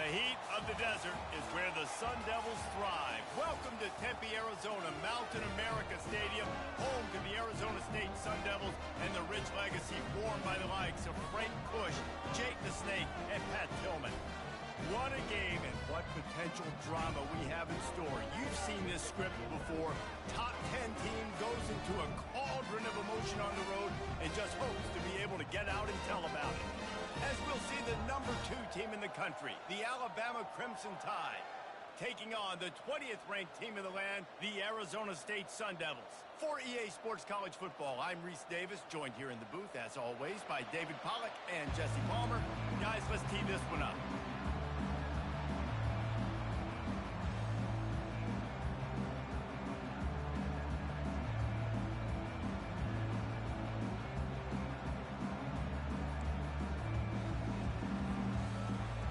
The heat of the desert is where the Sun Devils thrive. Welcome to Tempe, Arizona, Mountain America Stadium, home to the Arizona State Sun Devils and the rich legacy formed by the likes of Frank Kush, Jake the Snake, and Pat Tillman. What a game and what potential drama we have in store. You've seen this script before. Top 10 team goes into a cauldron of emotion on the road and just hopes to be able to get out and tell about it. As we'll see the number 2 team in the country, the Alabama Crimson Tide, taking on the 20th ranked team in the land, the Arizona State Sun Devils. For EA Sports College Football, I'm Reese Davis, joined here in the booth, as always, by David Pollack and Jesse Palmer. Guys, let's tee this one up.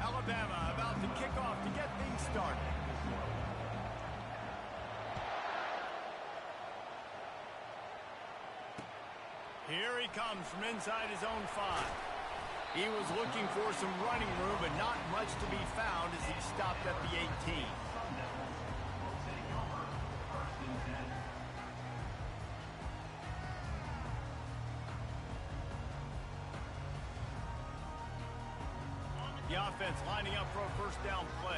Alabama about to kick off to get things started. Here he comes from inside his own 5. He was looking for some running room, but not much to be found as he stopped at the 18. The offense lining up for a first down play.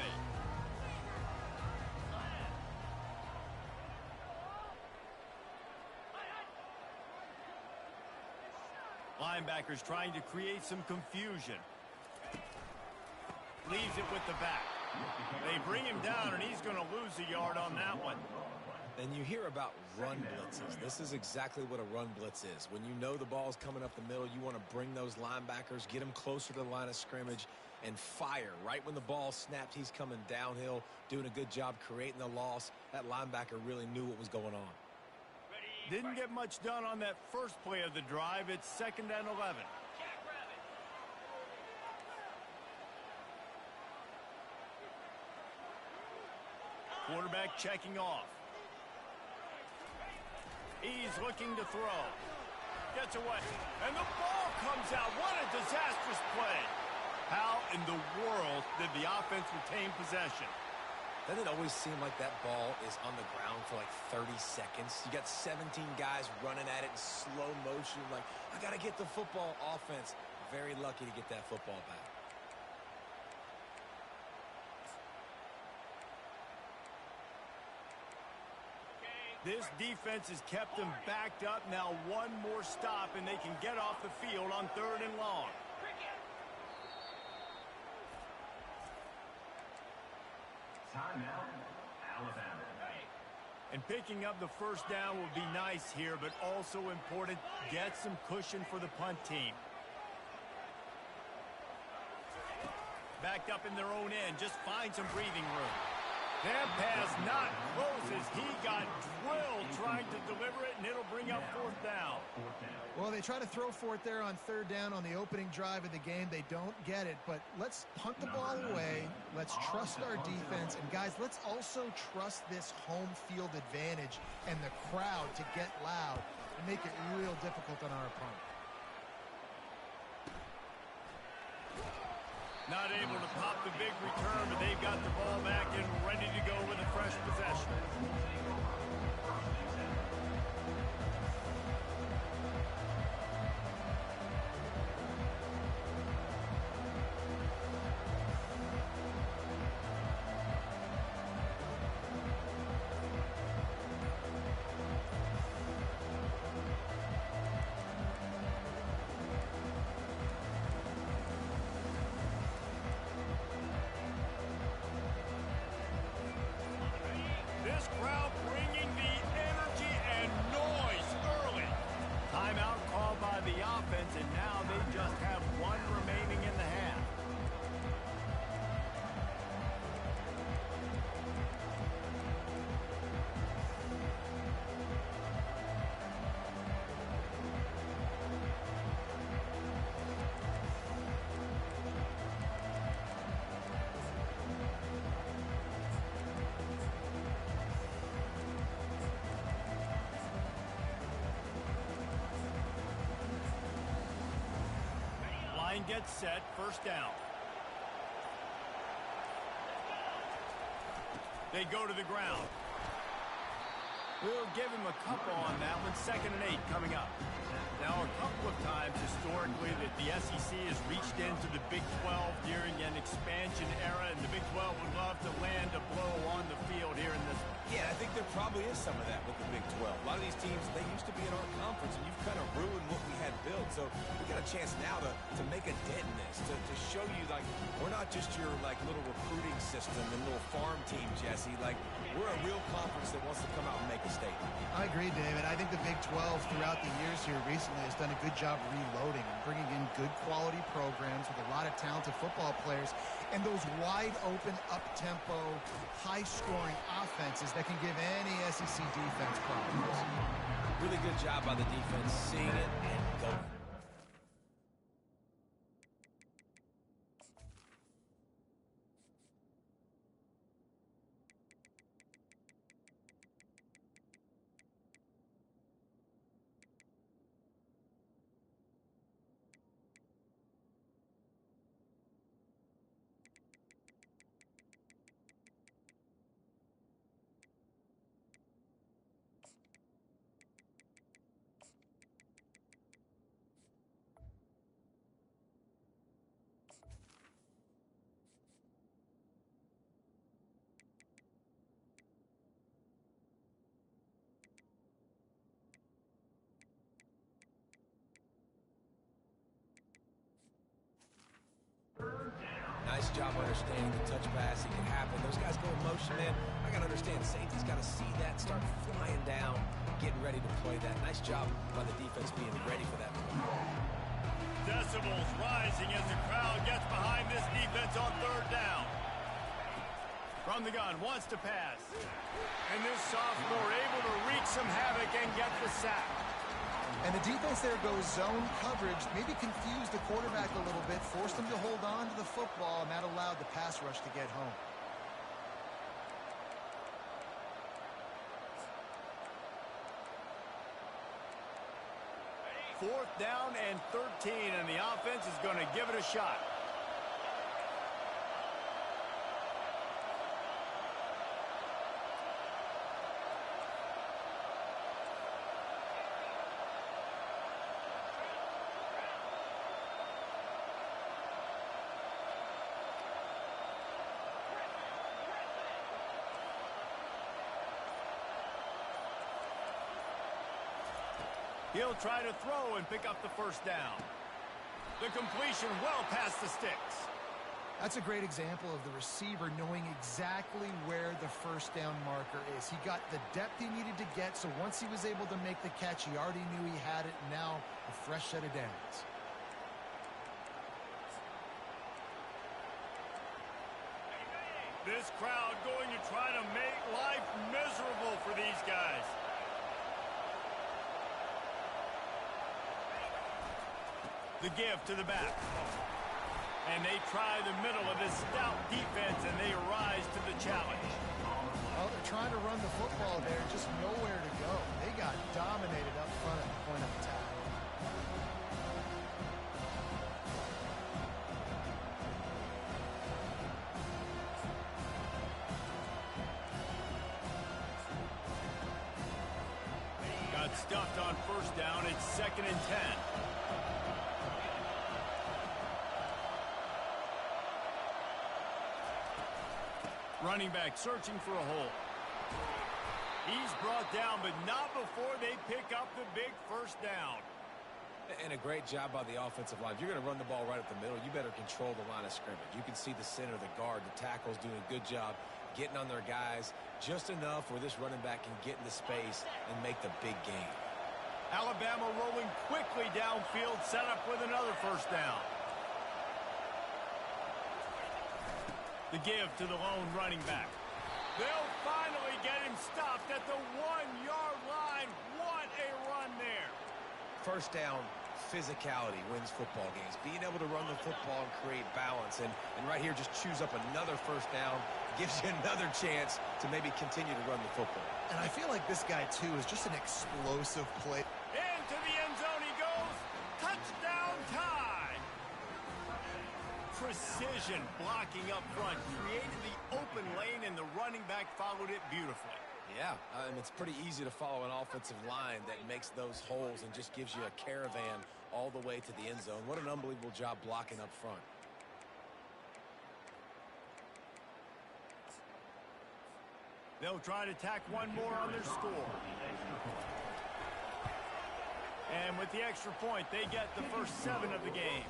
Linebackers trying to create some confusion. Leaves it with the back. They bring him down, and he's going to lose a yard on that one. And you hear about run blitzes. This is exactly what a run blitz is. When you know the ball's coming up the middle, you want to bring those linebackers, get them closer to the line of scrimmage, and fire. Right when the ball snapped, he's coming downhill, doing a good job creating the loss. That linebacker really knew what was going on. Didn't get much done on that first play of the drive. It's 2nd and 11. Quarterback checking off. He's looking to throw. Gets away. And the ball comes out. What a disastrous play. How in the world did the offense retain possession? Doesn't it always seem like that ball is on the ground for like 30 seconds? You got 17 guys running at it in slow motion. Like, I got to get the football. Offense, very lucky to get that football back. This defense has kept them backed up. Now one more stop, and they can get off the field on 3rd and long. Timeout, Alabama. And picking up the first down will be nice here, but also important, get some cushion for the punt team. Backed up in their own end, just find some breathing room. That pass not close as he got drilled trying to deliver it, and it'll bring up 4th down. Well, they try to throw for it there on 3rd down on the opening drive of the game. They don't get it, but let's punt the ball away. Let's trust our defense. And, guys, let's also trust this home field advantage and the crowd to get loud and make it real difficult on our opponent. Not able to pop the big return, but they've got the ball back and ready to go with a fresh possession. This crowd bringing the energy and noise early. Timeout called by the offense, and now they just have one remaining in the half. Line gets set, first down. They go to the ground. We'll give him a couple on that one. 2nd and 8 coming up. Now, a couple of times historically that the SEC has reached into the Big 12 during an expansion era, and the Big 12 would love to land a blow on the field here in this one. Yeah, I think there probably is some of that with the Big 12. A lot of these teams, they used to be in our conference, and you've kind of ruined what we had built. So we got a chance now to make a dent in this, to show you, like, we're not just your, like, little recruiting system and little farm team, Jesse. Like, we're a real conference that wants to come out and make a statement. I agree, David. I think the Big 12 throughout the years here recently has done a good job reloading and bringing in good quality programs with a lot of talented football players and those wide open, up-tempo, high-scoring offenses that can give any SEC defense problems. Really good job by the defense, seeing it and going. Nice job understanding the touch pass. It can happen. Those guys go in motion, man. I got to understand, safety's got to see that, start flying down, getting ready to play that. Nice job by the defense being ready for that play. Decibels rising as the crowd gets behind this defense on 3rd down. From the gun, wants to pass. And this sophomore able to wreak some havoc and get the sack. And the defense there goes zone coverage, maybe confused the quarterback a little bit, forced him to hold on to the football, and that allowed the pass rush to get home. Fourth down and 13, and the offense is going to give it a shot. He'll try to throw and pick up the 1st down. The completion well past the sticks. That's a great example of the receiver knowing exactly where the 1st down marker is. He got the depth he needed to get, so once he was able to make the catch, he already knew he had it. Now, a fresh set of downs. This crowd going to try to make life miserable for these guys. The give to the back. And they try the middle of this stout defense, and they rise to the challenge. Well, they're trying to run the football there, just nowhere to go. They got dominated up front at the point of attack. Got stuffed on 1st down. It's 2nd and 10. Running back searching for a hole. He's brought down, but not before they pick up the big 1st down. And a great job by the offensive line. If you're going to run the ball right up the middle, you better control the line of scrimmage. You can see the center, the guard, the tackle's doing a good job getting on their guys just enough where this running back can get into space and make the big game. Alabama rolling quickly downfield, set up with another 1st down. The give to the lone running back. They'll finally get him stopped at the 1-yard line. What a run there. 1st down, physicality wins football games. Being able to run the football and create balance. And right here, just choose up another 1st down. Gives you another chance to maybe continue to run the football. And I feel like this guy, too, is just an explosive play. Into the end zone he goes. Touchdown tie. precision blocking up front, created the open lane, and the running back followed it beautifully. Yeah, and it's pretty easy to follow an offensive line that makes those holes and just gives you a caravan all the way to the end zone. What an unbelievable job blocking up front. They'll try to tack one more on their score. And with the extra point, they get the first 7 of the game.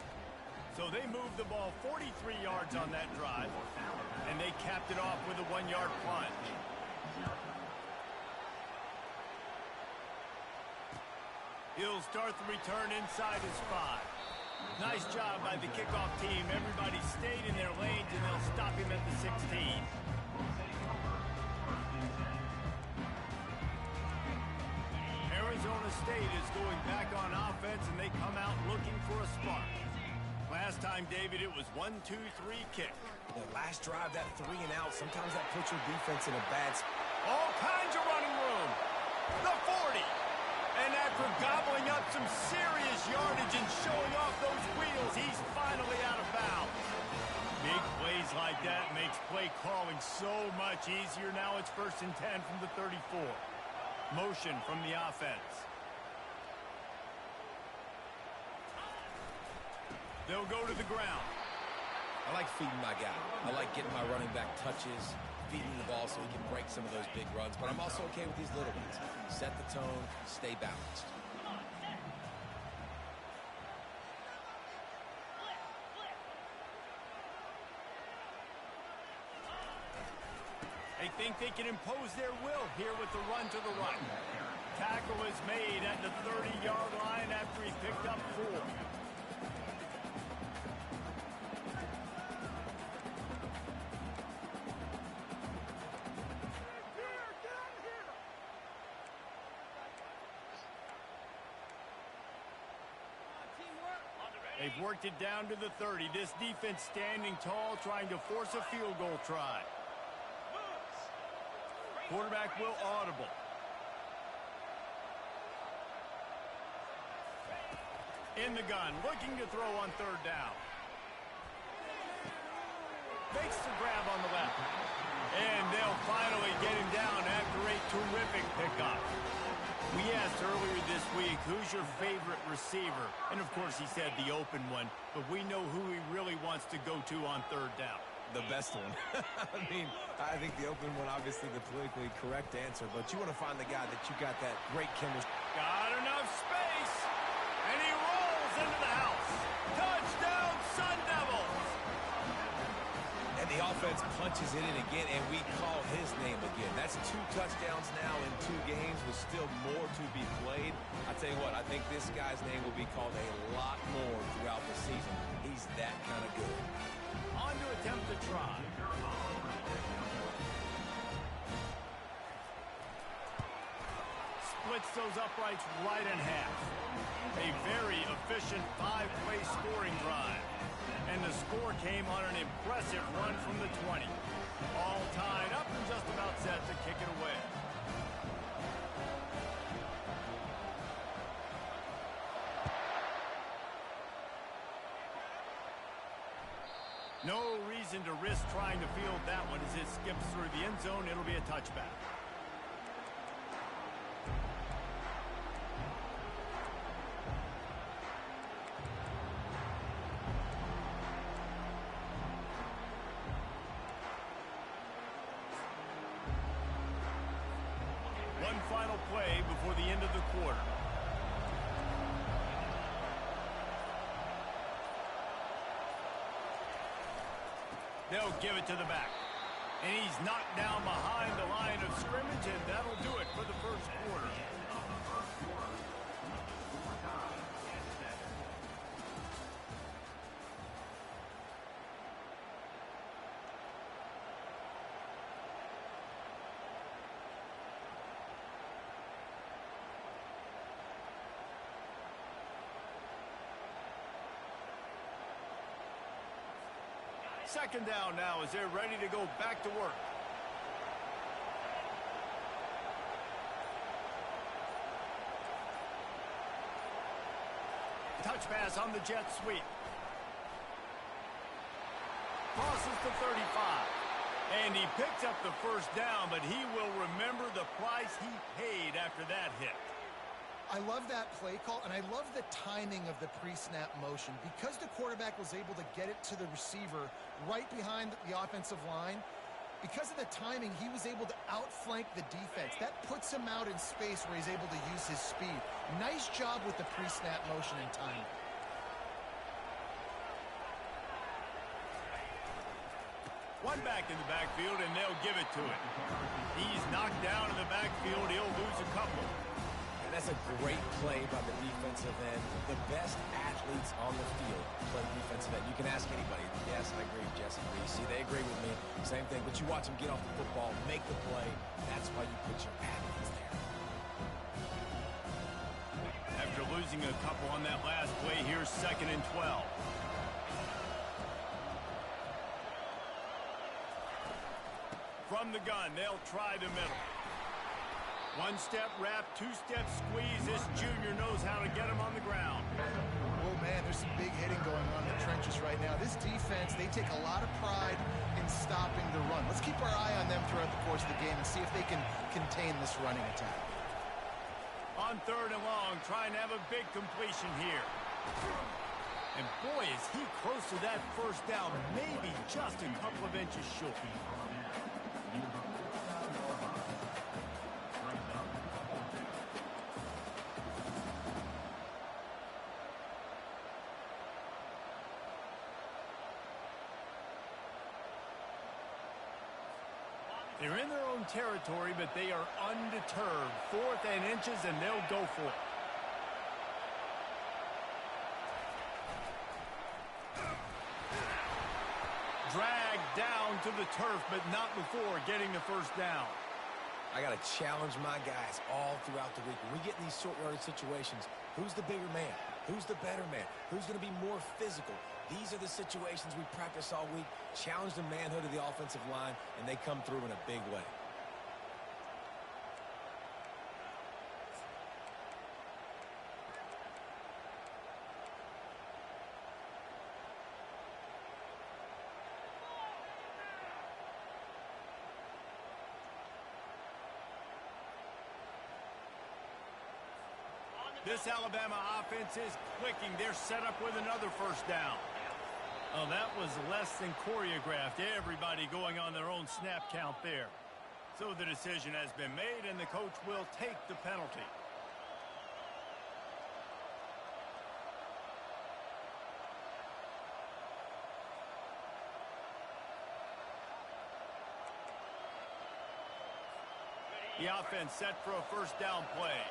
So they moved the ball 43 yards on that drive, and they capped it off with a 1-yard punt. He'll start the return inside his 5. Nice job by the kickoff team. Everybody stayed in their lanes, and they'll stop him at the 16. Arizona State is going back on offense, and they come out looking for a spark. Last time, David, it was 1-2-3 kick. The last drive, that 3 and out, sometimes that puts your defense in a bad spot. All kinds of running room. The 40. And after gobbling up some serious yardage and showing off those wheels, he's finally out of bounds. Big plays like that makes play calling so much easier. Now it's 1st and 10 from the 34. Motion from the offense. They'll go to the ground. I like feeding my guy. I like getting my running back touches, feeding the ball so he can break some of those big runs. But I'm also okay with these little ones. Set the tone, stay balanced. They think they can impose their will here with the run to the right. Tackle is made at the 30-yard line after he picked up 4. They've worked it down to the 30. This defense standing tall, trying to force a field goal try. Quarterback will audible. In the gun, looking to throw on 3rd down. Makes the grab on the left. And they'll finally get him down after a terrific pickup. We asked earlier this week, who's your favorite receiver? And of course he said the open one, but we know who he really wants to go to on 3rd down. The best one. I think the open one, obviously the politically correct answer, but you want to find the guy that you got that great chemistry. Got enough space, and he rolls into the house. Touchdown, Sun Devils! And the offense punches it in again, and we call his name again. That's 2 touchdowns now in 2 games with still more to be played. I tell you what, I think this guy's name will be called a lot more throughout the season. He's that kind of good. On to attempt the try. Splits those uprights right in half. A very efficient 5-play scoring drive. And the score came on an impressive run from the 20. All tied up and just about set to kick it away. No reason to risk trying to field that one as it skips through the end zone. It'll be a touchback. One final play before the end of the quarter. They'll give it to the back. And he's knocked down behind the line of scrimmage, and that'll do it for the first quarter. Second down now as they're ready to go back to work. Touch pass on the jet sweep. crosses the 35. And he picks up the first down, but he will remember the price he paid after that hit. I love that play call, and I love the timing of the pre-snap motion. Because the quarterback was able to get it to the receiver right behind the offensive line, because of the timing, he was able to outflank the defense. That puts him out in space where he's able to use his speed. Nice job with the pre-snap motion and timing. One back in the backfield, and they'll give it to him. He's knocked down in the backfield. He'll lose a couple. And that's a great play by the defensive end. The best athletes on the field play defensive end. You can ask anybody. Yes, I agree. Jesse agrees. See, they agree with me. Same thing. But you watch them get off the football, make the play. That's why you put your athletes there. After losing a couple on that last play, here's 2nd and 12. From the gun, they'll try the middle. One-step wrap, two-step squeeze. This junior knows how to get him on the ground. Oh, man, there's some big hitting going on in the trenches right now. This defense, they take a lot of pride in stopping the run. Let's keep our eye on them throughout the course of the game and see if they can contain this running attack. On 3rd and long, trying to have a big completion here. And boy, is he close to that first down, maybe just a couple of inches short. They're in their own territory, but they are undeterred. 4th and inches, and they'll go for it. Dragged down to the turf, but not before getting the first down. I got to challenge my guys all throughout the week. When we get in these short yardage situations, who's the bigger man? Who's the better man? Who's going to be more physical? These are the situations we practice all week. Challenge the manhood of the offensive line, and they come through in a big way. This Alabama offense is clicking. They're set up with another first down. Oh, that was less than choreographed. Everybody going on their own snap count there. So the decision has been made, and the coach will take the penalty. The offense set for a first down play.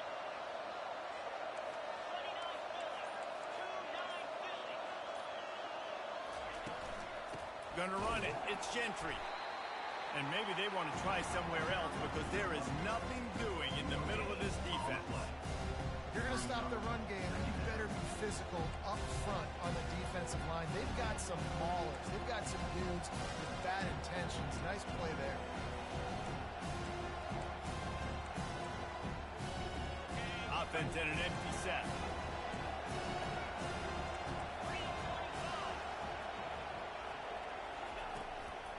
Gonna run it. It's Gentry. And maybe they want to try somewhere else because there is nothing doing in the middle of this defense. You're going to stop the run game, and you better be physical up front on the defensive line. They've got some maulers. They've got some dudes with bad intentions. Nice play there. Offense in an empty set.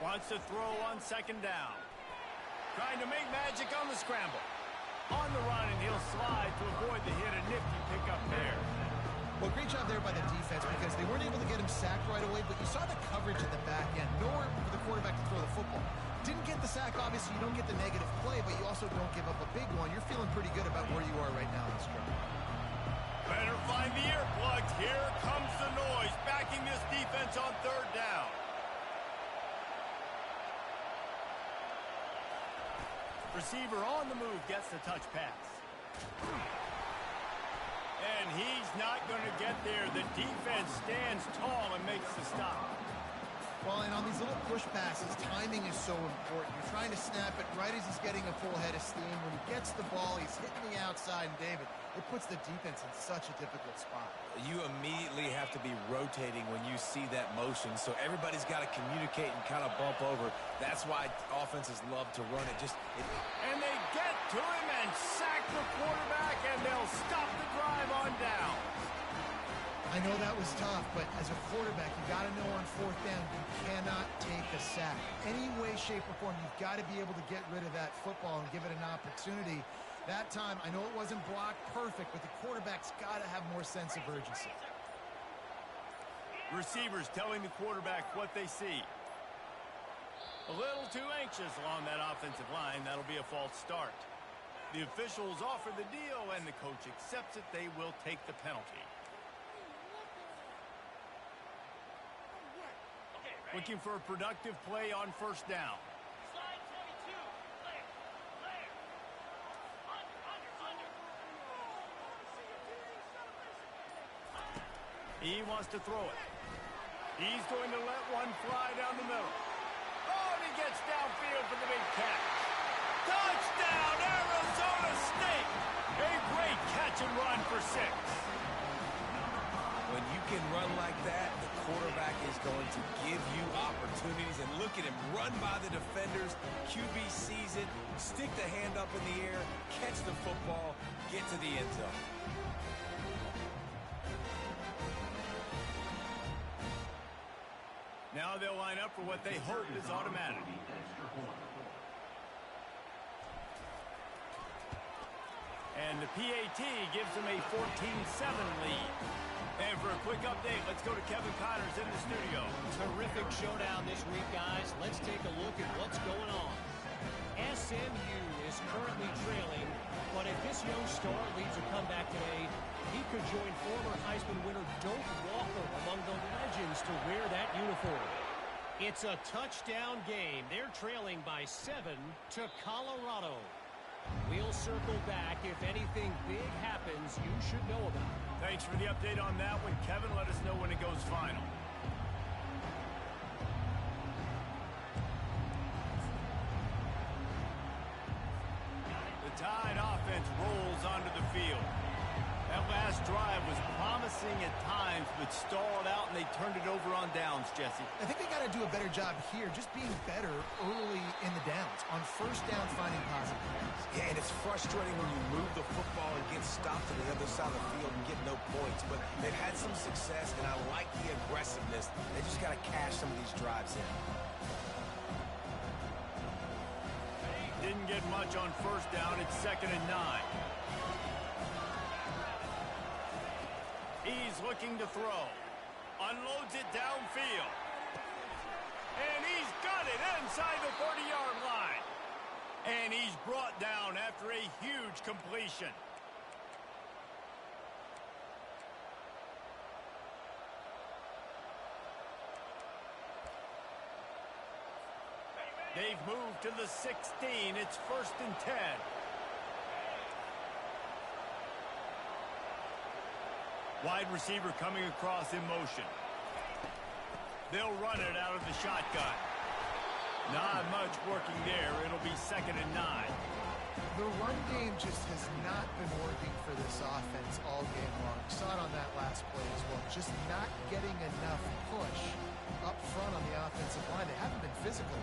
Wants to throw on 2nd down. Trying to make magic on the scramble. On the run, and he'll slide to avoid the hit. A nifty pickup there. Well, great job there by the defense because they weren't able to get him sacked right away, but you saw the coverage at the back end. Nowhere for the quarterback to throw the football. Didn't get the sack, obviously. You don't get the negative play, but you also don't give up a big one. You're feeling pretty good about where you are right now in this drive. Better find the earplugs. Here comes the noise, backing this defense on 3rd down. Receiver on the move gets the touch pass. And he's not going to get there. The defense stands tall and makes the stop. Well, and on these little push passes, timing is so important. You're trying to snap it right as he's getting a full head of steam. When he gets the ball, he's hitting the outside, and David, it puts the defense in such a difficult spot. You immediately have to be rotating when you see that motion, so everybody's got to communicate and kind of bump over. That's why offenses love to run it. And they get to him and sack the quarterback, and they'll stop the drive on down. I know that was tough, but as a quarterback, you got to know on fourth down, you cannot take a sack. Any way, shape, or form, you've got to be able to get rid of that football and give it an opportunity. That time, I know it wasn't blocked perfect, but the quarterback's got to have more sense of urgency. Receivers telling the quarterback what they see. A little too anxious along that offensive line. That'll be a false start. The officials offer the deal, and the coach accepts it. They will take the penalty. Looking for a productive play on first down. He wants to throw it. He's going to let one fly down the middle. Oh, and he gets downfield for the big catch. Touchdown, Arizona State! A great catch and run for 6. When you can run like that, the quarterback is going to give you opportunities. And look at him run by the defenders. QB sees it, stick the hand up in the air, catch the football, get to the end zone. Now they'll line up for what they hope is automatic. And the PAT gives them a 14-7 lead. And for a quick update, let's go to Kevin Connors in the studio. Terrific showdown this week, guys. Let's take a look at what's going on. SMU is currently trailing, but if this young star leads a comeback today, he could join former Heisman winner Doak Walker among the legends to wear that uniform. It's a touchdown game. They're trailing by 7 to Colorado. We'll circle back. If anything big happens, you should know about it. Thanks for the update on that one, Kevin. Let us know when it goes final. The Tide offense rolls onto the field. That last drive was promising at times, but stalled out, and they turned it over on downs, Jesse. I think they got to do a better job here, just being better early in the downs. On first down, finding positive plays. Yeah, and it's frustrating when you move the football and get stopped to the other side of the field and get no points. But they've had some success, and I like the aggressiveness. They just got to cash some of these drives in. Didn't get much on first down. It's 2nd and 9. He's looking to throw. Unloads it downfield. And he's got it inside the 30-yard line. And he's brought down after a huge completion. They've moved to the 16. It's 1st and 10. Wide receiver coming across in motion. They'll run it out of the shotgun. Not much working there. It'll be 2nd and 9. The run game just has not been working for this offense all game long. Saw it on that last play as well. Just not getting enough push up front on the offensive line. They haven't been physical.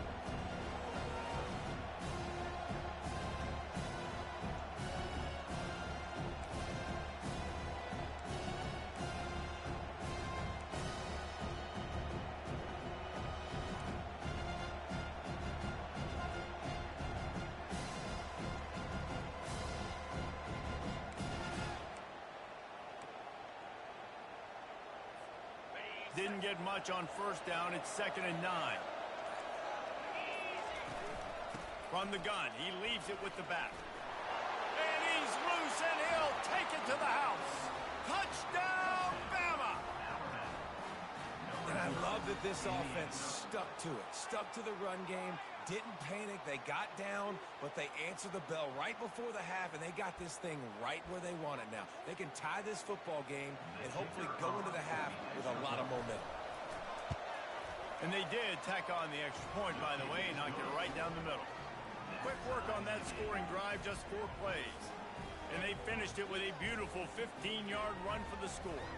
Didn't get much on first down. It's 2nd and 9. From the gun, he leaves it with the back. And he's loose, and he'll take it to the house. Touchdown, Bama! And I love that this offense stuck to it. Stuck to the run game. Didn't panic. They got down, but they answered the bell right before the half, and they got this thing right where they want it now. They can tie this football game and hopefully go into the half with a lot of momentum. And they did tack on the extra point, by the way, and knocked it right down the middle. Quick work on that scoring drive, just 4 plays. And they finished it with a beautiful 15-yard run for the score.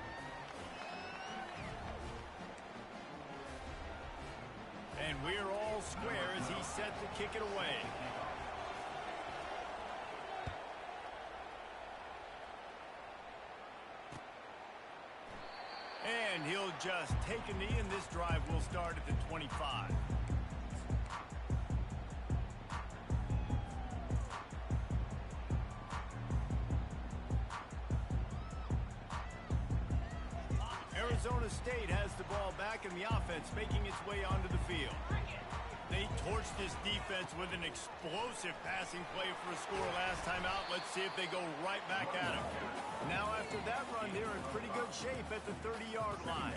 And we're all square as he's set to kick it away. and he'll just take a knee, and this drive will start at the 25. Arizona State has the ball back in the offense, making its way onto the field. They torched this defense with an explosive passing play for a score last time out. Let's see if they go right back at him. Now after that run, they're in pretty good shape at the 30-yard line.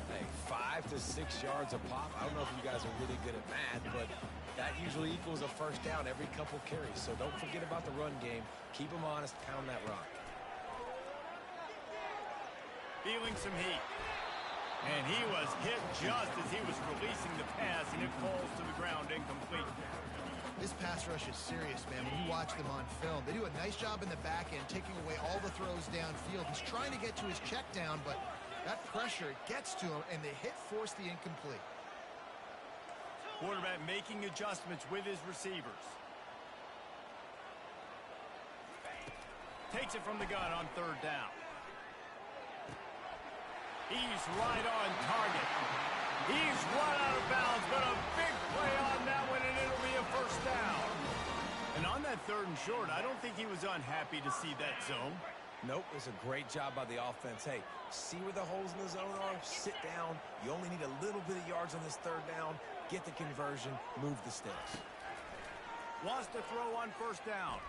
Hey, 5 to 6 yards a pop. I don't know if you guys are really good at math, but that usually equals a first down every couple carries. So don't forget about the run game. Keep them honest, pound that rock. Feeling some heat. And he was hit just as he was releasing the pass, and it falls to the ground incomplete. This pass rush is serious, man. When you watch them on film, they do a nice job in the back end, taking away all the throws downfield. He's trying to get to his check down, but that pressure gets to him, and the hit forced the incomplete. Quarterback making adjustments with his receivers. Takes it from the gun on third down. He's right on target. He's run out of bounds, but a big play on that one, and it'll be a first down. And on that 3rd and short, I don't think he was unhappy to see that zone. Nope, it was a great job by the offense. Hey, see where the holes in the zone are? Sit down. You only need a little bit of yards on this 3rd down. Get the conversion. Move the sticks. Wants to throw on first down.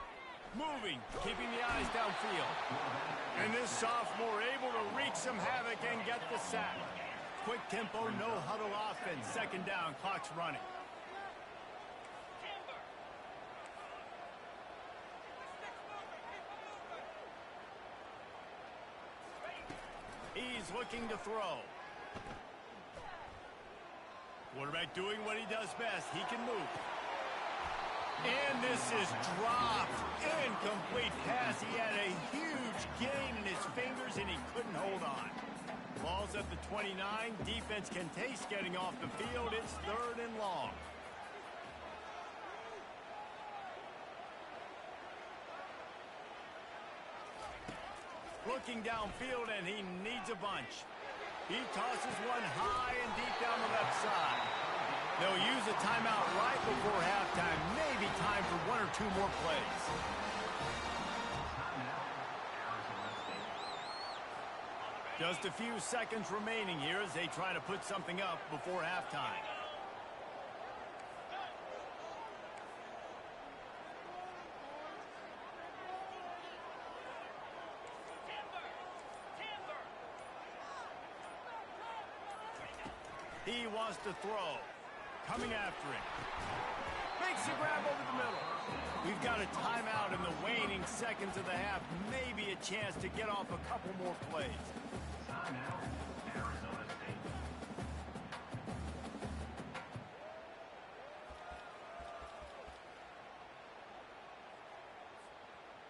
Moving, keeping the eyes downfield. And this sophomore able to wreak some havoc and get the sack. Quick tempo, no huddle offense. 2nd down, clock's running. He's looking to throw. Quarterback doing what he does best. He can move. And this is dropped. Incomplete pass. He had a huge gain in his fingers, and he couldn't hold on. Ball's at the 29. Defense can taste getting off the field. It's 3rd and long. Looking downfield, and he needs a bunch. He tosses one high and deep down the left side. They'll use a timeout right before halftime. Maybe time for 1 or 2 more plays. Just a few seconds remaining here as they try to put something up before halftime. He wants to throw. Coming after him. Makes the grab over the middle. We've got a timeout in the waning seconds of the half. Maybe a chance to get off a couple more plays. Timeout, Arizona State.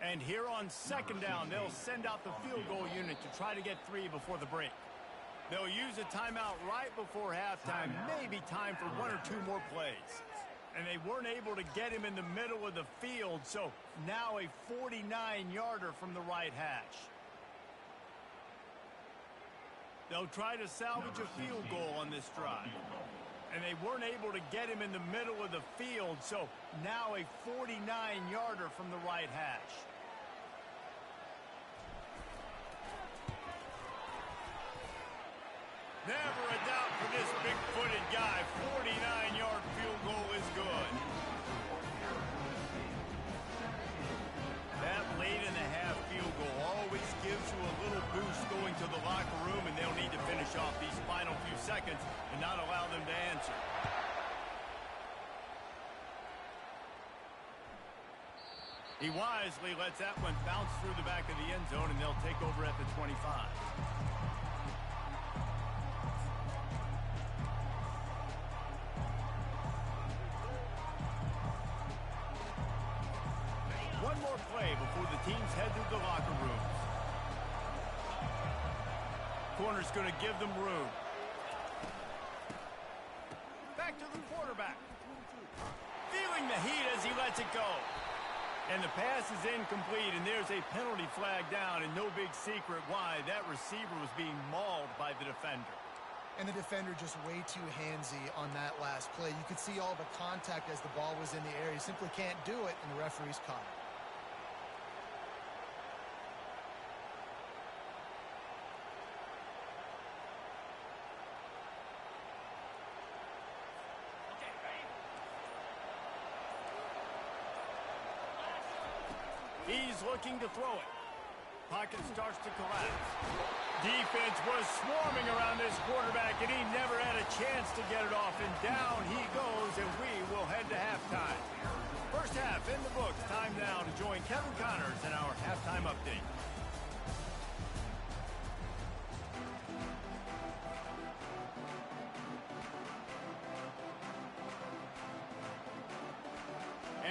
And here on 2nd down, they'll send out the field goal unit to try to get 3 before the break. They'll use a timeout right before halftime. Maybe time for 1 or 2 more plays. And they weren't able to get him in the middle of the field, so now a 49-yarder from the right hash. They'll try to salvage a field goal on this drive. And they weren't able to get him in the middle of the field, so now a 49-yarder from the right hash. Never a doubt for this big-footed guy. 49-yard field goal is good. That late in the half field goal always gives you a little boost going to the locker room, and they'll need to finish off these final few seconds and not allow them to answer. He wisely lets that one bounce through the back of the end zone, and they'll take over at the 25. One more play before the teams head to the locker rooms. Corner's going to give them room. Back to the quarterback. Feeling the heat as he lets it go. And the pass is incomplete, and there's a penalty flag down, and no big secret why. That receiver was being mauled by the defender. And the defender just way too handsy on that last play. You could see all the contact as the ball was in the air. He simply can't do it, and the referee's caught it. He's looking to throw it. Pocket starts to collapse. Defense was swarming around this quarterback, and he never had a chance to get it off. And down he goes, and we will head to halftime. First half in the books. Time now to join Kevin Connors in our halftime update.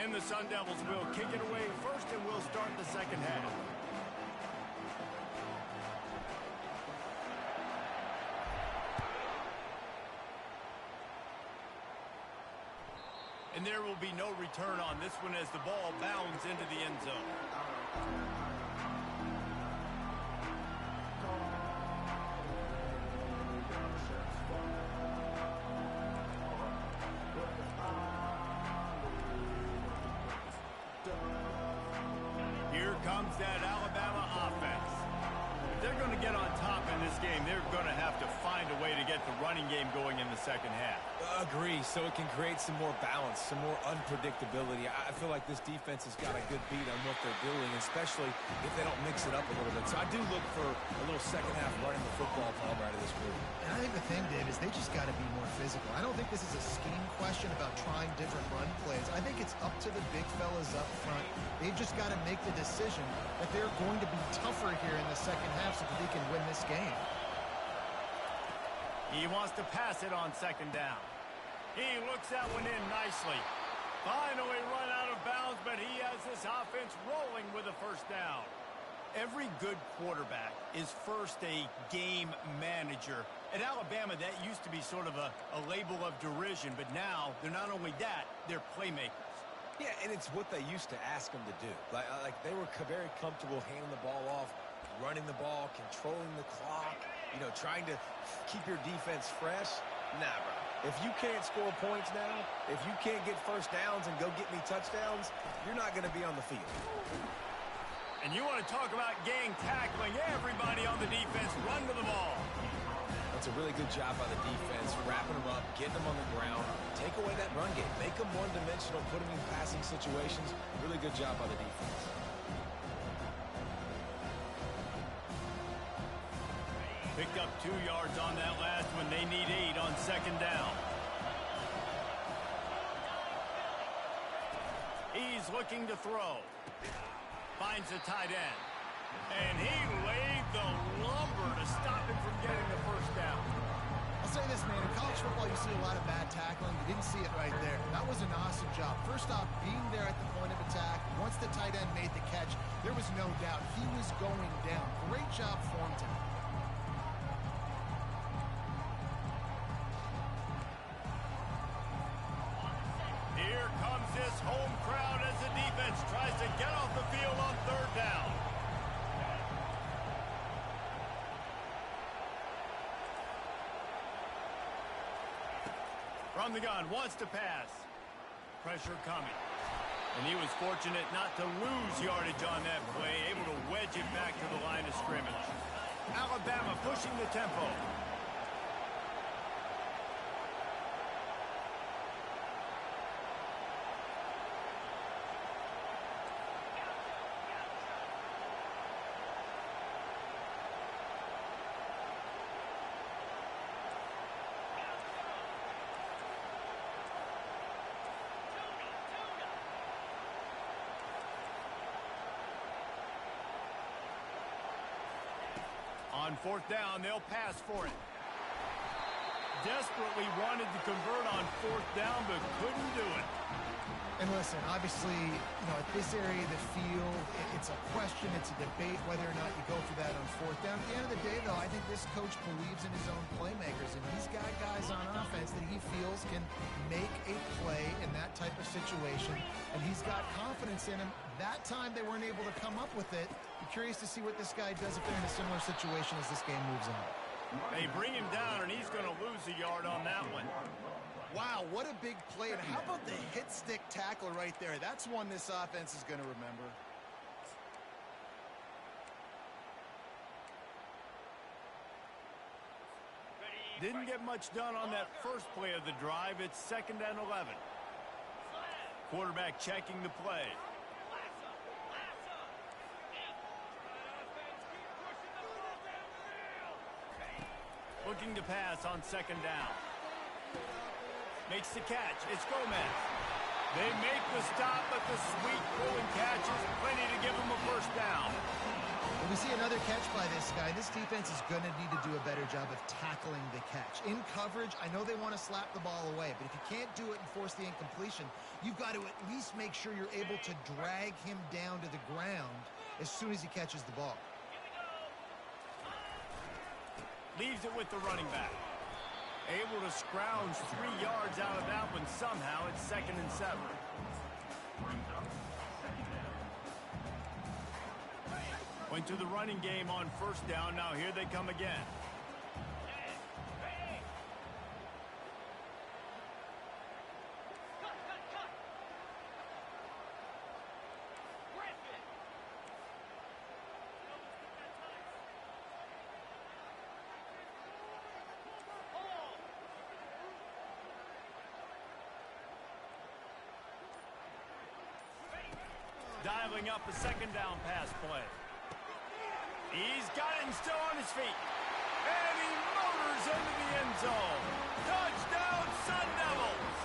And the Sun Devils will kick it away first, and we'll start the second half. And there will be no return on this one as the ball bounds into the end zone. Here comes that Alabama offense. If they're going to get on top in this game, they're going to have to find a way to get the running game going in the second half. Agree, so it can create some more balance, some more unpredictability. I feel like this defense has got a good beat on what they're doing, especially if they don't mix it up a little bit. So I do look for a little second half running the football ball out of this group. And I think the thing, Dave, is they just got to be more physical. I don't think this is a scheme question about trying different run plays. I think it's up to the big fellas up front. They've just got to make the decision that they're going to be tougher here in the second half so that they can win this game. He wants to pass it on second down. He looks that one in nicely. Finally run out of bounds, but he has this offense rolling with a first down. Every good quarterback is first a game manager. At Alabama, that used to be sort of a label of derision, but now they're not only that, they're playmakers. Yeah, and it's what they used to ask them to do. Like they were very comfortable handing the ball off, running the ball, controlling the clock, trying to keep your defense fresh. Nah, bro. If you can't score points now, if you can't get first downs and go get me touchdowns, you're not going to be on the field. And you want to talk about gang tackling, everybody on the defense run to the ball. That's a really good job by the defense, wrapping them up, getting them on the ground, take away that run game, make them one-dimensional, put them in passing situations. Really good job by the defense. Picked up 2 yards on that last one. They need 8 on second down. He's looking to throw. Finds a tight end. And he laid the lumber to stop him from getting the first down. I'll say this, man. In college football, you see a lot of bad tackling. You didn't see it right there. That was an awesome job. First off, being there at the point of attack. Once the tight end made the catch, there was no doubt he was going down. Great job for him tonight. Here comes this home crowd as the defense tries to get off the field on third down. From the gun, wants to pass. Pressure coming. And he was fortunate not to lose yardage on that play, able to wedge it back to the line of scrimmage. Alabama pushing the tempo. On fourth down, they'll pass for it. Desperately wanted to convert on fourth down, but couldn't do it. And listen, obviously, at this area of the field, it's a question, it's a debate whether or not you go for that on fourth down. At the end of the day, though, I think this coach believes in his own playmakers, and he's got guys on offense that he feels can make a play in that type of situation, and he's got confidence in him That time they weren't able to come up with it. Be curious to see what this guy does if they're in a similar situation as this game moves on. They bring him down, and he's going to lose a yard on that one. Wow, what a big play. And how about the hit stick tackle right there? That's one this offense is going to remember. Didn't get much done on that first play of the drive. It's 2nd and 11. Quarterback checking the play. Looking to pass on 2nd down. Makes the catch. It's Gomez. They make the stop, but the sweet throwing catch is plenty to give them a first down. When we see another catch by this guy, this defense is going to need to do a better job of tackling the catch. In coverage, I know they want to slap the ball away, but if you can't do it and force the incompletion, you've got to at least make sure you're able to drag him down to the ground as soon as he catches the ball. Leaves it with the running back. Able to scrounge 3 yards out of that one somehow. It's 2nd and 7. Went to the running game on 1st down. Now here they come again. Dialing up a 2nd down pass play. He's got it and still on his feet. And he motors into the end zone. Touchdown, Sun Devils!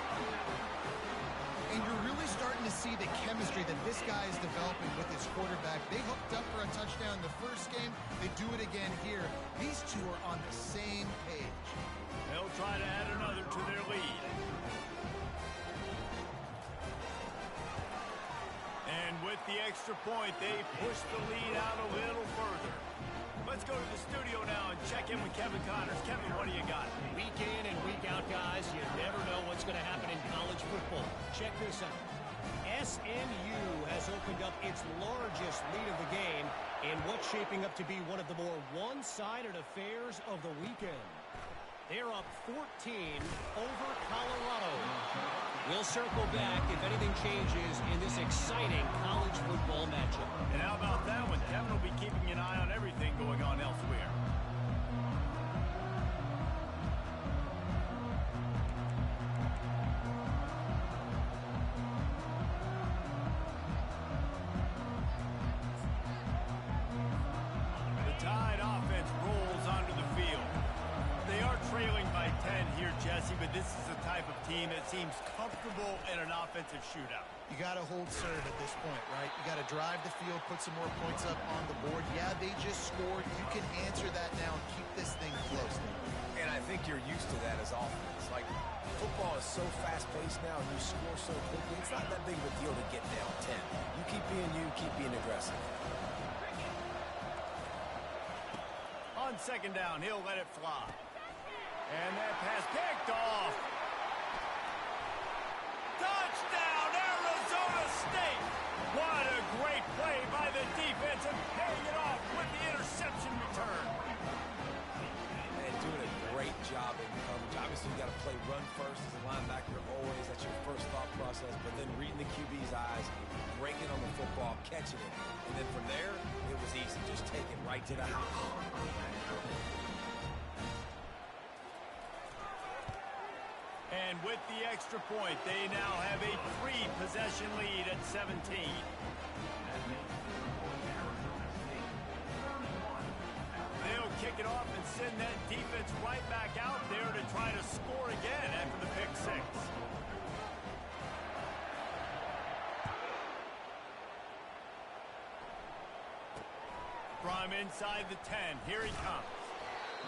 And you're really starting to see the chemistry that this guy is developing with his quarterback. They hooked up for a touchdown the first game. They do it again here. These two are on the same page. They'll try to add another to their lead. And with the extra point, they push the lead out a little further. Let's go to the studio now and check in with Kevin Connors. Kevin, what do you got? Week in and week out, guys, you never know what's going to happen in college football. Check this out. SMU has opened up its largest lead of the game in what's shaping up to be one of the more one-sided affairs of the weekend. They're up 14 over Colorado. We'll circle back if anything changes in this exciting college football matchup. And how about that one? Kevin will be keeping an eye on everything going on elsewhere. The Tide offense rolls onto the field. They are trailing by 10 here, Jesse, but this is the type of team that seems comfortable in an offensive shootout. You got to hold serve at this point, right? You got to drive the field, put some more points up on the board. Yeah, they just scored. You can answer that now and keep this thing close. And I think you're used to that as offense. Like, football is so fast-paced now, and you score so quickly, it's not that big of a deal to get down 10. You keep being aggressive. On 2nd down, he'll let it fly. And that pass picked off. Touchdown, Arizona State! What a great play by the defense and paying it off with the interception return. And doing a great job in coverage. Obviously, you got to play run first as a linebacker always. That's your first thought process. But then reading the QB's eyes, breaking on the football, catching it. And then from there, it was easy. Just take it right to the house. And with the extra point, they now have a 3-possession lead at 17. They'll kick it off and send that defense right back out there to try to score again after the pick 6. From inside the 10, here he comes.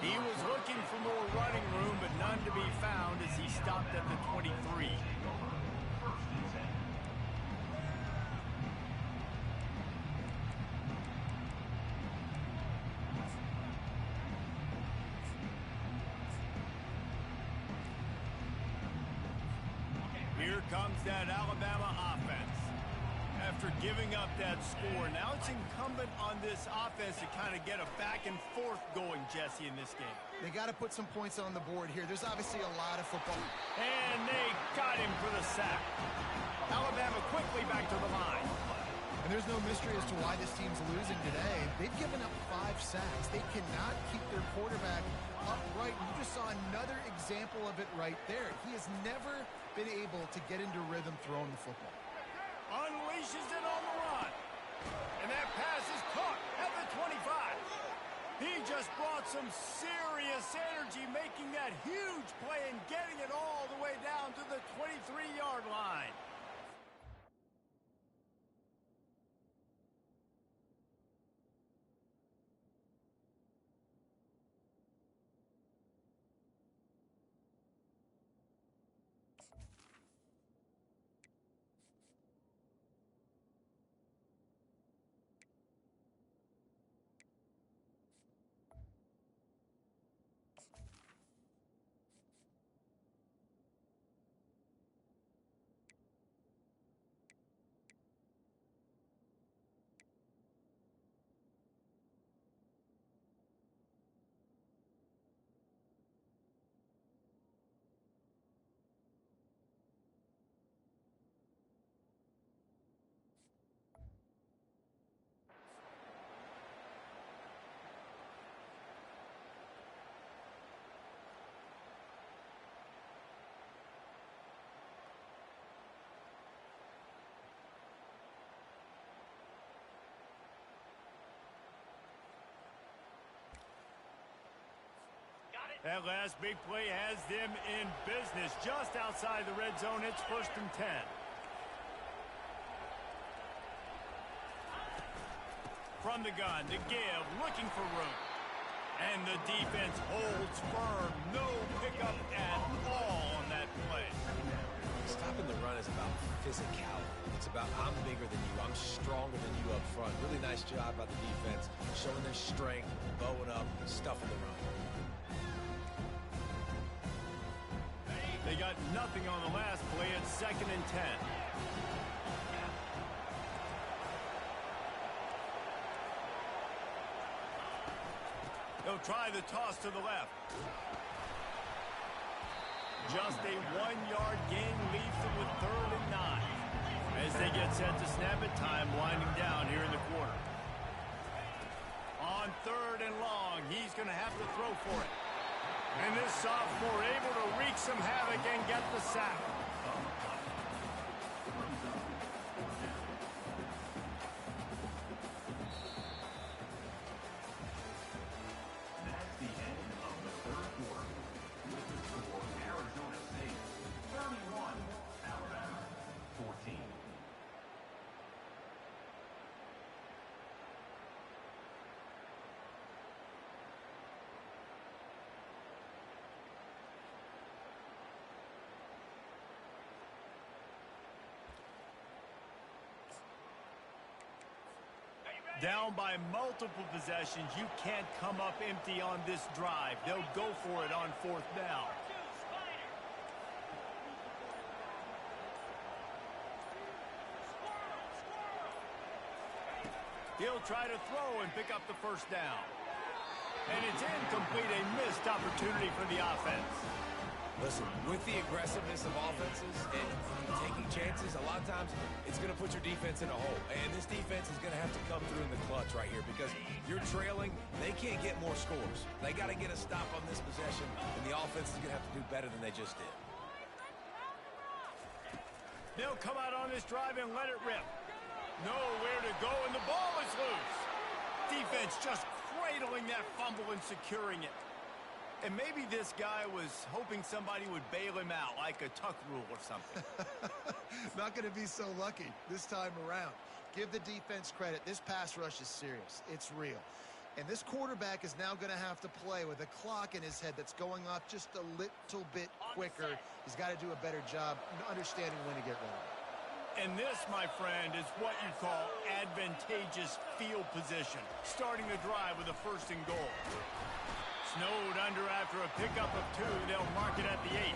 He was looking for more running room, but none to be found as he stopped at the 23. Here comes that Alabama offense. after giving up that score. Now it's incumbent on this offense to kind of get a back and forth going, Jesse, in this game. They got to put some points on the board here. There's obviously a lot of football. And they got him for the sack. Alabama quickly back to the line. And there's no mystery as to why this team's losing today. They've given up 5 sacks. They cannot keep their quarterback upright. You just saw another example of it right there. He has never been able to get into rhythm throwing the football. Unleashes it on the run. And that pass is caught at the 25. He just brought some serious energy, making that huge play and getting it all the way down to the 23-yard line. That last big play has them in business just outside the red zone. It's 1st and 10. From the gun, to give, looking for room. And the defense holds firm. No pickup at all on that play. Stopping the run is about physicality. It's about I'm bigger than you. I'm stronger than you up front. Really nice job by the defense, showing their strength, bowing up, stuffing the run. They got nothing on the last play. It's 2nd and 10. They'll try the toss to the left. Just a 1-yard gain leaves them with 3rd and 9. As they get set to snap it, time winding down here in the quarter. On 3rd and long, he's going to have to throw for it. And this sophomore able to wreak some havoc and get the sack. That's the end of the 3rd quarter. With the score, Arizona State 31, Alabama 14. Down by multiple possessions, you can't come up empty on this drive. They'll go for it on 4th down. He'll try to throw and pick up the 1st down. And it's incomplete, a missed opportunity for the offense. Listen, with the aggressiveness of offenses and taking chances, a lot of times it's going to put your defense in a hole. And this defense is going to have to come through in the clutch right here because you're trailing. They can't get more scores. They got to get a stop on this possession, and the offense is going to have to do better than they just did. They'll come out on this drive and let it rip. Nowhere to go, and the ball is loose. Defense just cradling that fumble and securing it. And maybe this guy was hoping somebody would bail him out, like a tuck rule or something. Not going to be so lucky this time around. Give the defense credit. This pass rush is serious. It's real. And this quarterback is now going to have to play with a clock in his head that's going off just a little bit quicker. He's got to do a better job understanding when to get ready. And this, my friend, is what you call advantageous field position. Starting the drive with a 1st and goal. Snowed under after a pickup of 2. They'll mark it at the 8.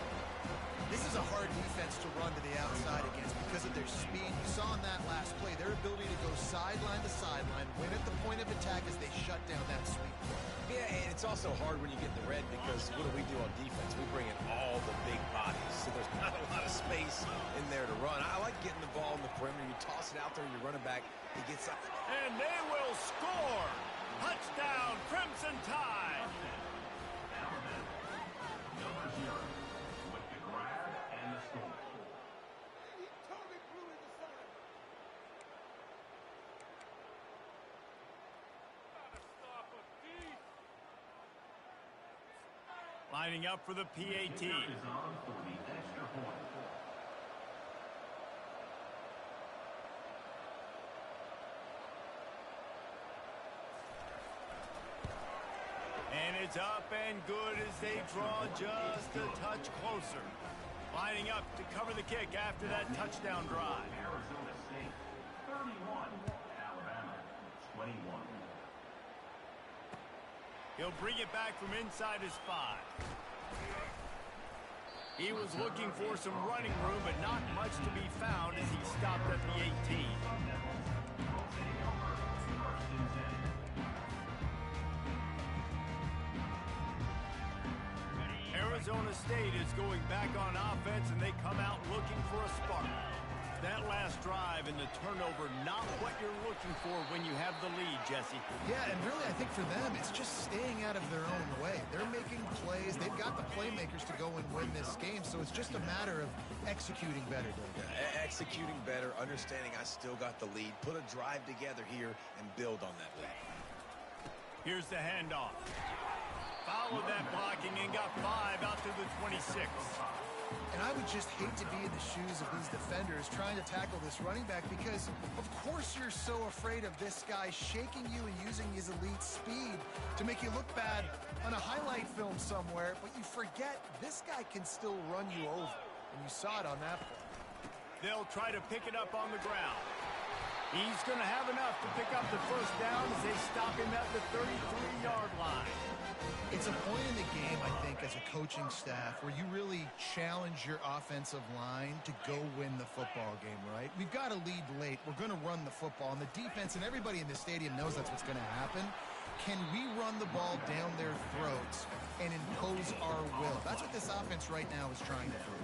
This is a hard defense to run to the outside against because of their speed. You saw in that last play their ability to go sideline to sideline, win at the point of attack as they shut down that sweep. Yeah, and it's also hard when you get in the red because what do we do on defense? We bring in all the big bodies, so there's not a lot of space in there to run. I like getting the ball in the perimeter. You toss it out there, your running back, he gets up. And they will score! Touchdown, Crimson Tide! Number 0 with the grab and the score. Lining up for the PAT. Is on for the extra point. And it's up and good as they draw just a touch closer. Lining up to cover the kick after that touchdown drive. Arizona State 31, Alabama 21. He'll bring it back from inside his 5. He was looking for some running room, but not much to be found as he stopped at the 18. Arizona State is going back on offense, and they come out looking for a spark. That last drive and the turnover, not what you're looking for when you have the lead, Jesse. Yeah, and really I think for them it's just staying out of their own way. They're making plays. They've got the playmakers to go and win this game, so it's just a matter of executing better. Executing better, understanding I still got the lead. Put a drive together here and build on that lead. Here's the handoff. Followed that blocking and got 5 out to the 26. And I would just hate to be in the shoes of these defenders trying to tackle this running back because, of course, you're so afraid of this guy shaking you and using his elite speed to make you look bad on a highlight film somewhere, but you forget this guy can still run you over, and you saw it on that play. They'll try to pick it up on the ground. He's going to have enough to pick up the first down as they stop him at the 33-yard line. It's a point in the game, I think, as a coaching staff where you really challenge your offensive line to go win the football game, right? We've got to lead late. We're going to run the football. And the defense and everybody in the stadium knows that's what's going to happen. Can we run the ball down their throats and impose our will? That's what this offense right now is trying to do.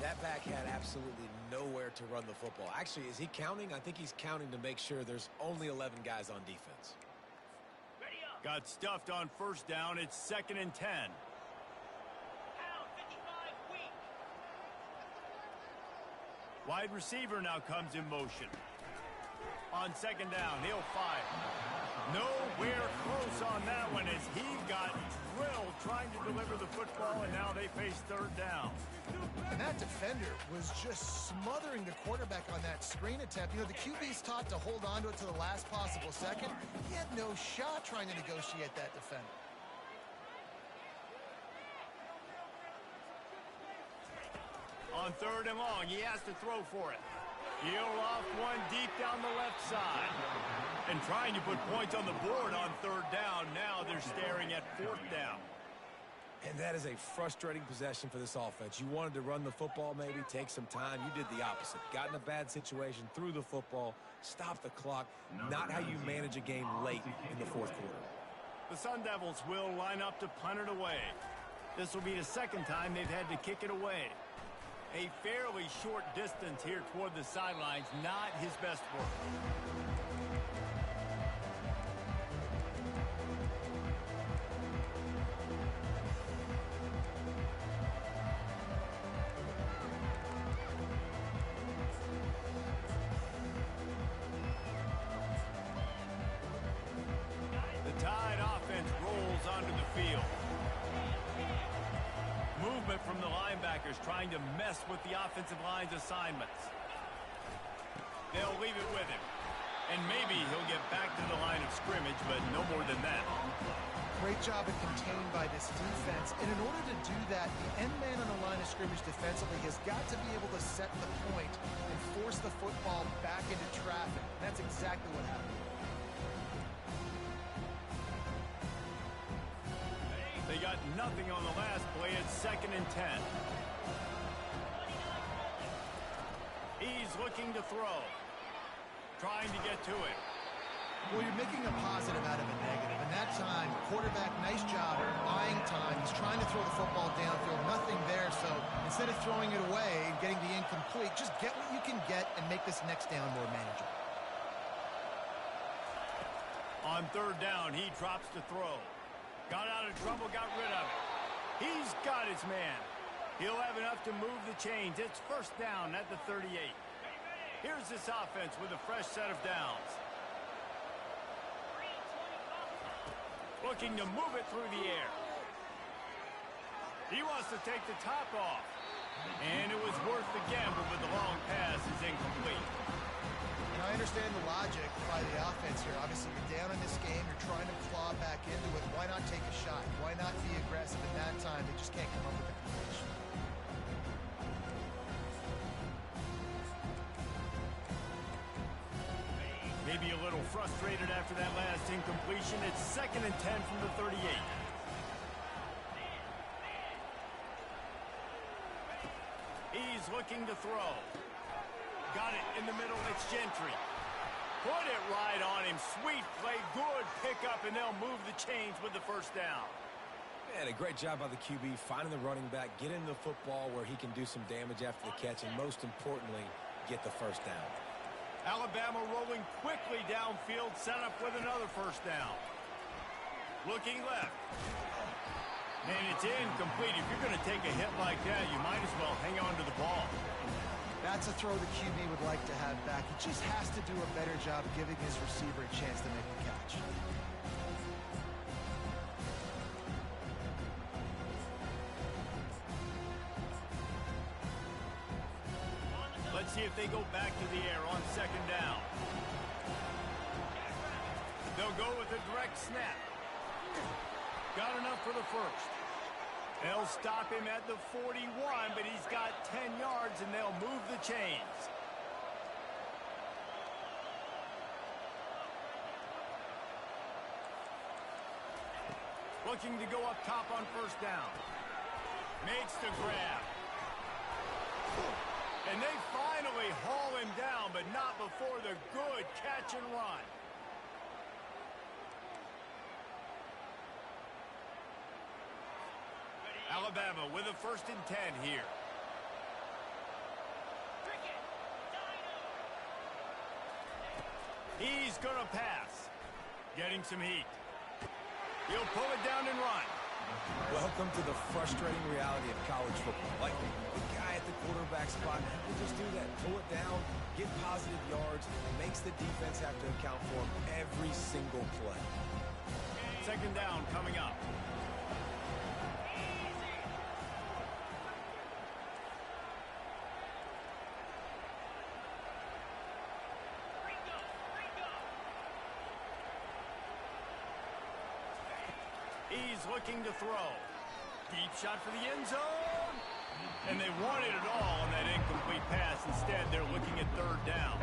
That back had absolutely nowhere to run the football. Actually, is he counting? I think he's counting to make sure there's only 11 guys on defense. Got stuffed on first down. It's 2nd and 10. Wide receiver now comes in motion. On 2nd down, he'll fire. Nowhere close on that one as he got drilled trying to deliver the football, and now they face 3rd down. And that defender was just smothering the quarterback on that screen attempt. You know, the QB's taught to hold on to it to the last possible second. He had no shot trying to negotiate that defender. On 3rd and long, he has to throw for it. He'll off one deep down the left side. And trying to put points on the board on 3rd down. Now they're staring at 4th down. And that is a frustrating possession for this offense. You wanted to run the football, maybe take some time. You did the opposite. Got in a bad situation, threw the football, stopped the clock. Not how you manage a game late in the 4th quarter. The Sun Devils will line up to punt it away. This will be the 2nd time they've had to kick it away. A fairly short distance here toward the sidelines, not his best work. The Tide offense rolls onto the field. Movement from the linebackers trying to mess with the offensive line's assignments. They'll leave it with him. And maybe he'll get back to the line of scrimmage, but no more than that. Great job of contained by this defense. And in order to do that, the end man on the line of scrimmage defensively has got to be able to set the point and force the football back into traffic. That's exactly what happened. got nothing on the last play. It's 2nd and 10. He's looking to throw. Trying to get to it. Well, you're making a positive out of a negative. And that time, quarterback, nice job buying time. He's trying to throw the football downfield. Nothing there. So instead of throwing it away and getting the incomplete, just get what you can get and make this next down more manageable. On 3rd down, he drops to throw. Got out of trouble, got rid of it. He's got his man. He'll have enough to move the chains. It's 1st down at the 38. Here's this offense with a fresh set of downs. Looking to move it through the air. He wants to take the top off. And it was worth the gamble, but the long pass is incomplete. And I understand the logic by the offense here. Obviously, you're down in this game. You're trying to claw back into it. Why not take a shot? Why not be aggressive in that time? They just can't come up with a completion. Maybe a little frustrated after that last incompletion. It's 2nd and 10 from the 38. He's looking to throw. Got it in the middle. It's Gentry. Put it right on him. Sweet play. Good pickup, and they'll move the chains with the 1st down. Man, a great job by the QB finding the running back, getting the football where he can do some damage after the catch, and most importantly, get the 1st down. Alabama rolling quickly downfield, set up with another 1st down. Looking left. And it's incomplete. If you're going to take a hit like that, you might as well hang on to the ball. That's a throw the QB would like to have back. He just has to do a better job giving his receiver a chance to make the catch. Let's see if they go back to the air on 2nd down. They'll go with a direct snap. Got enough for the 1st. They'll stop him at the 41, but he's got 10 yards, and they'll move the chains. Looking to go up top on 1st down. Makes the grab. And they finally haul him down, but not before the good catch and run. Alabama with a 1st and 10 here. He's going to pass. Getting some heat. He'll pull it down and run. Welcome to the frustrating reality of college football. Like, the guy at the quarterback spot will just do that. Pull it down, get positive yards, makes the defense have to account for him every single play. 2nd down coming up. He's looking to throw. Deep shot for the end zone. And they wanted it all on that incomplete pass. Instead, they're looking at 3rd down.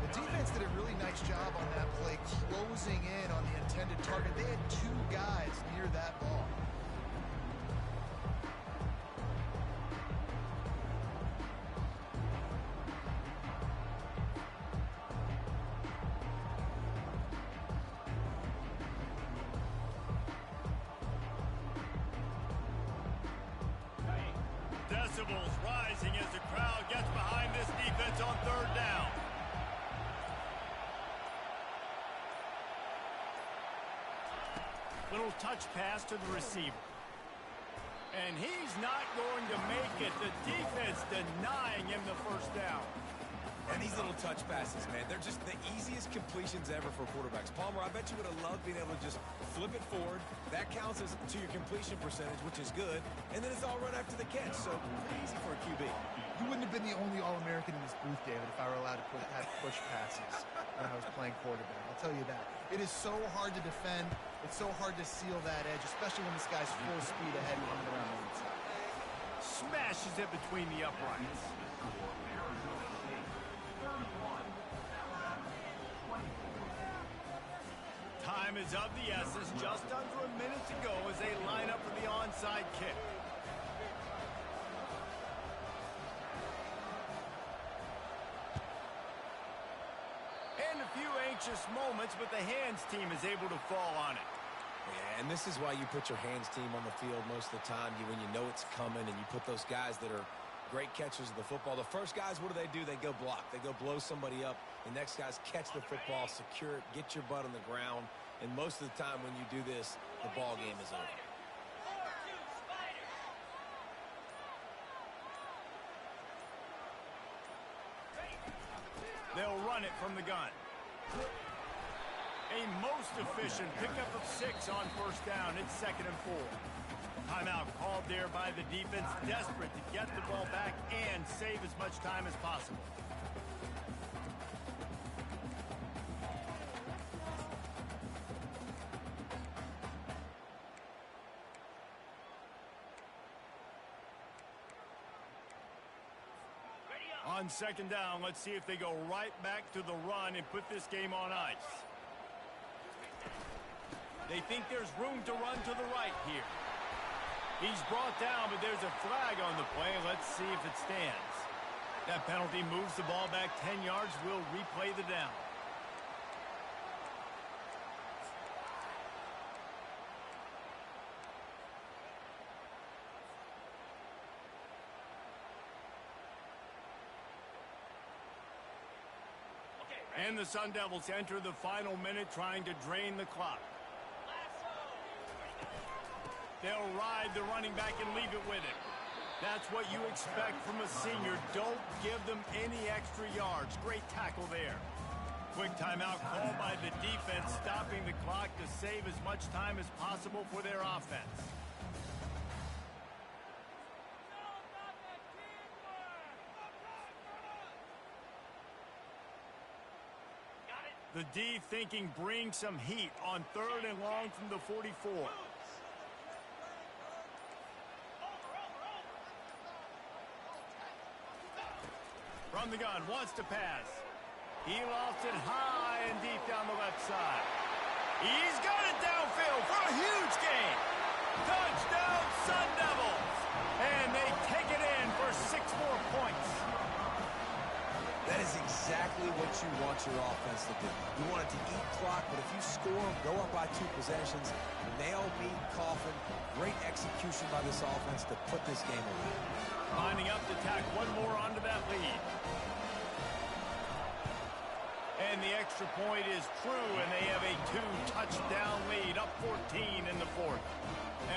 The defense did a really nice job on that play, closing in on the intended target. They had 2 guys near that ball. Decibels rising as the crowd gets behind this defense on 3rd down. Little touch pass to the receiver. And he's not going to make it. The defense denying him the 1st down. And these little touch passes, man, they're just the easiest completions ever for quarterbacks. Palmer, I bet you would have loved being able to just flip it forward. That counts as to your completion percentage, which is good. And then it's all run after the catch, so pretty easy for a QB. You wouldn't have been the only All-American in this booth, David, if I were allowed to have push passes when I was playing quarterback. I'll tell you that. It is so hard to defend. It's so hard to seal that edge, especially when this guy's full speed ahead coming around the inside. Smashes it between the uprights. Time is of the essence. Just under a minute to go as they line up for kick. And a few anxious moments, but the hands team is able to fall on it. Yeah, and this is why you put your hands team on the field most of the time. When you know it's coming, and you put those guys that are great catchers of the football. The first guys, what do? They go block. They go blow somebody up. The next guys catch the football, secure it, get your butt on the ground. And most of the time when you do this, the ball game is over. They'll run it from the gun. A most efficient pickup of 6 on first down. It's 2nd and 4. Timeout called there by the defense, desperate to get the ball back and save as much time as possible. On 2nd down, let's see if they go right back to the run and put this game on ice. They think there's room to run to the right here. He's brought down, but there's a flag on the play. Let's see if it stands. That penalty moves the ball back 10 yards. We'll replay the down. And the Sun Devils enter the final minute trying to drain the clock. They'll ride the running back and leave it with him. That's what you expect from a senior. Don't give them any extra yards. Great tackle there. Quick timeout called by the defense, stopping the clock to save as much time as possible for their offense. The D thinking bring some heat on 3rd and long from the 44. From the gun, wants to pass. He lofts it high and deep down the left side. He's got it downfield for a huge gain. Touchdown, Sun Devils. And they take it in for 6 more points. That is exactly what you want your offense to do. You want it to eat clock, but if you score, go up by 2 possessions, nail, meet, coffin. Great execution by this offense to put this game away. Lining up to tack one more onto that lead. And the extra point is true, and they have a 2-touchdown lead, up 14 in the 4th.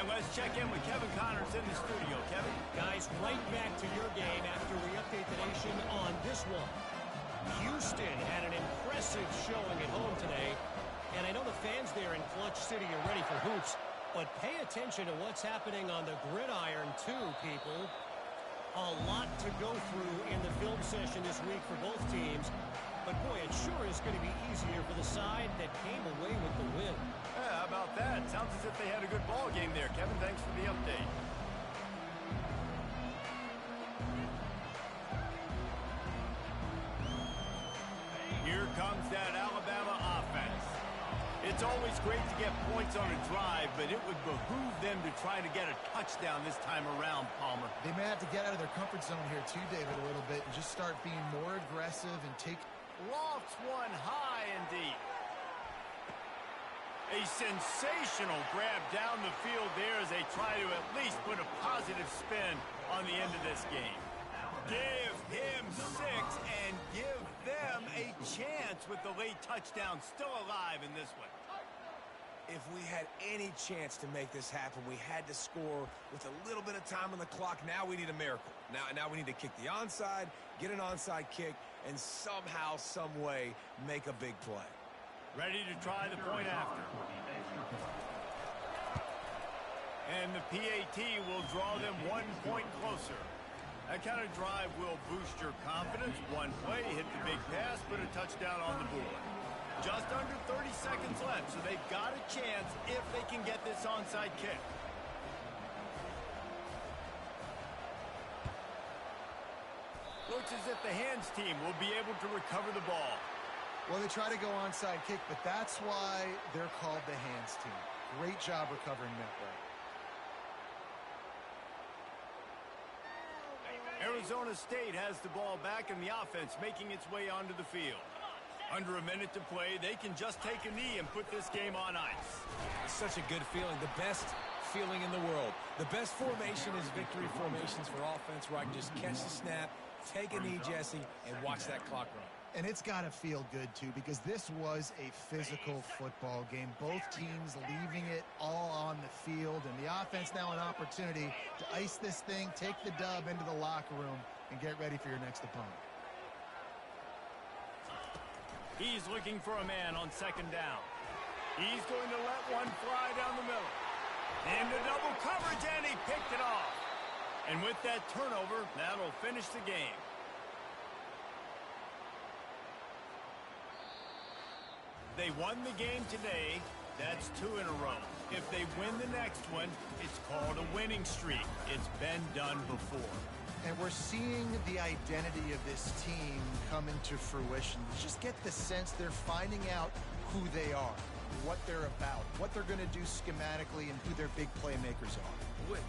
And let's check in with Kevin Connors in the studio. Kevin? Guys, right back to your game after we update the nation on this one. Houston had an impressive showing at home today, and I know the fans there in Clutch City are ready for hoops, but pay attention to what's happening on the gridiron too, people. A lot to go through in the film session this week for both teams, but boy, it sure is going to be easier for the side that came away with the win. Yeah, how about that? Sounds as if they had a good ball game there. Kevin, thanks for the update. Here comes that Alabama offense. It's always great to get points on a drive, but it would behoove them to try to get a touchdown this time around, Palmer. They may have to get out of their comfort zone here too, David, a little bit, and just start being more aggressive and take... Lofts one high and deep. A sensational grab down the field there as they try to at least put a positive spin on the end of this game. Give him 6 and give them a chance with the late touchdown still alive in this one. If we had any chance to make this happen, we had to score with a little bit of time on the clock. Now we need a miracle. Now we need to kick the onside, get an onside kick, and somehow, some way, make a big play. Ready to try the point after. And the PAT will draw them 1 point closer. That kind of drive will boost your confidence. One play, hit the big pass, put a touchdown on the board. Just under 30 seconds left, so they've got a chance if they can get this onside kick. Looks as if the hands team will be able to recover the ball. Well, they try to go onside kick, but that's why they're called the hands team. Great job recovering that way. Arizona State has the ball back and the offense making its way onto the field. Under a minute to play, they can just take a knee and put this game on ice. It's such a good feeling, the best feeling in the world. The best formation is victory formations for offense, where I can just catch the snap, take a knee, Jesse, and watch that clock run. And it's got to feel good, too, because this was a physical football game. Both teams leaving it all on the field, and the offense now an opportunity to ice this thing, take the dub into the locker room, and get ready for your next opponent. He's looking for a man on second down. He's going to let one fly down the middle. Into double coverage, and he picked it off. And with that turnover, that'll finish the game. They won the game today. That's 2 in a row. If they win the next one, it's called a winning streak. It's been done before. And we're seeing the identity of this team come into fruition. You just get the sense they're finding out who they are, what they're about, what they're going to do schematically, and who their big playmakers are.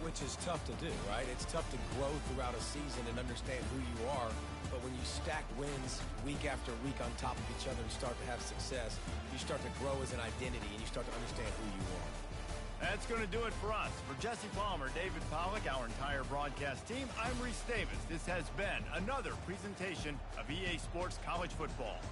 Which is tough to do, right? It's tough to grow throughout a season and understand who you are. But when you stack wins week after week on top of each other and start to have success, you start to grow as an identity and you start to understand who you are. That's going to do it for us. For Jesse Palmer, David Pollack, our entire broadcast team, I'm Reese Davis. This has been another presentation of EA Sports College Football.